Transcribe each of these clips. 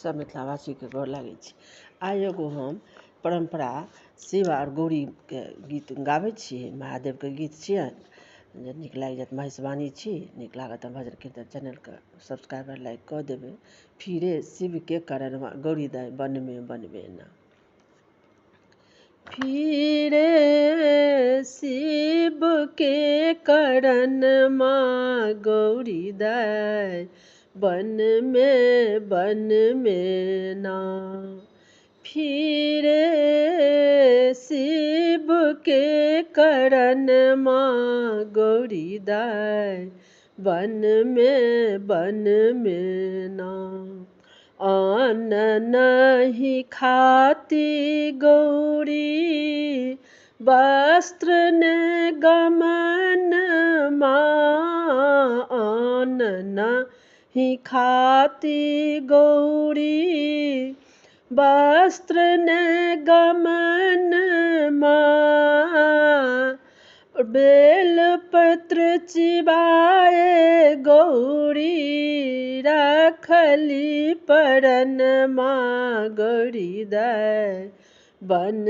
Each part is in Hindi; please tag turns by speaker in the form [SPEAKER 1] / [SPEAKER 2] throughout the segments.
[SPEAKER 1] सब मिथिलावासी के गोर लागै छी। आइ एगो हम परम्परा शिव और गौरी के गीत गाबै छी। महादेव के गीत छियनि। जे नीक लागि जायत महिषवाणी छी, नीक लागत भजन कीर्तन चैनल के सब्सक्राइब लाइक कऽ देबै। फिरे शिव के करनवा गौरी दाई बनमे बनमे ना। फिरे शिव के करनमा गौरी दाई बन में ना। फिरे शिव के करनमा गौरी दाई बन में ना। अन्न नहीं खाती गौरी वस्त्र ने गमन माँ। अन्न नहीं खाती गौरी वस्त्र ने गमन माँ। बेल पत्र चिबाए गौरी रखली परन माँ गौरी दाई बन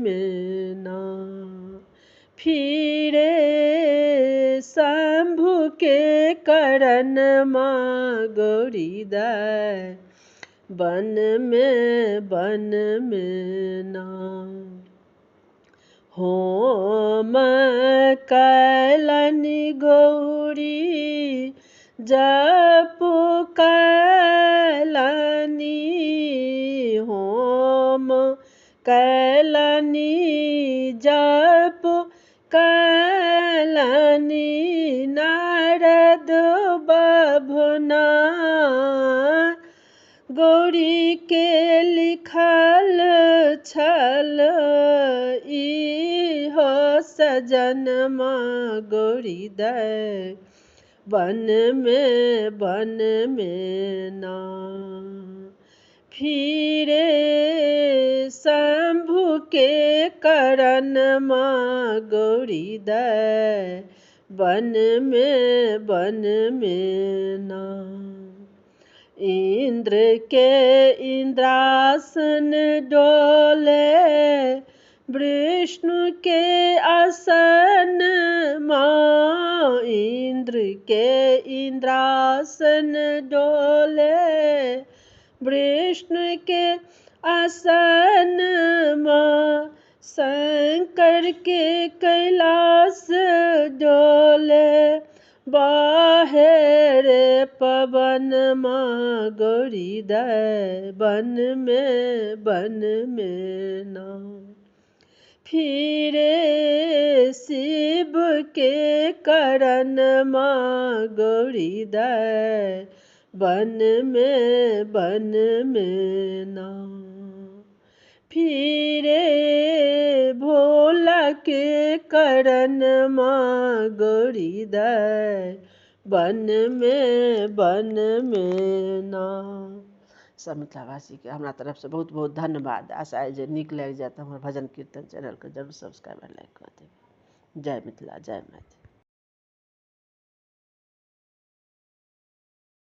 [SPEAKER 1] में ना। फिरे शंभु के करन माँ गौरी दाई बन में ना। होम कैलनि गौरी जप कैलनि। होम कैलनि जप कैलनि नारद बभुना। गौरी के लिखल छल इहो सजनमा गौरी दाई बन में ना। फिरे शंभु के करनमा गौरी दाई बन में ना। इंद्र के इंद्रासन डोले विष्णु के आसन माँ। इंद्र के इंद्रासन डोले विष्णु के आसन माँ। शंकर के कैलाश डोले बाहेर पवन माँ गौरी दाई बन में ना। फिरे शिव के करन माँ गौरी दाई बन में ना। फिरे भोला के करन माँ गौरी दाई बन में ना। सब मिथिलावासी के हमरा तरफ से बहुत बहुत धन्यवाद। आशा है जे नीक लागि जायत हमर भजन कीर्तन चैनल के जरूर सब्सक्राइब लाइक कऽ देबै। जय मिथिला जय मैथिली।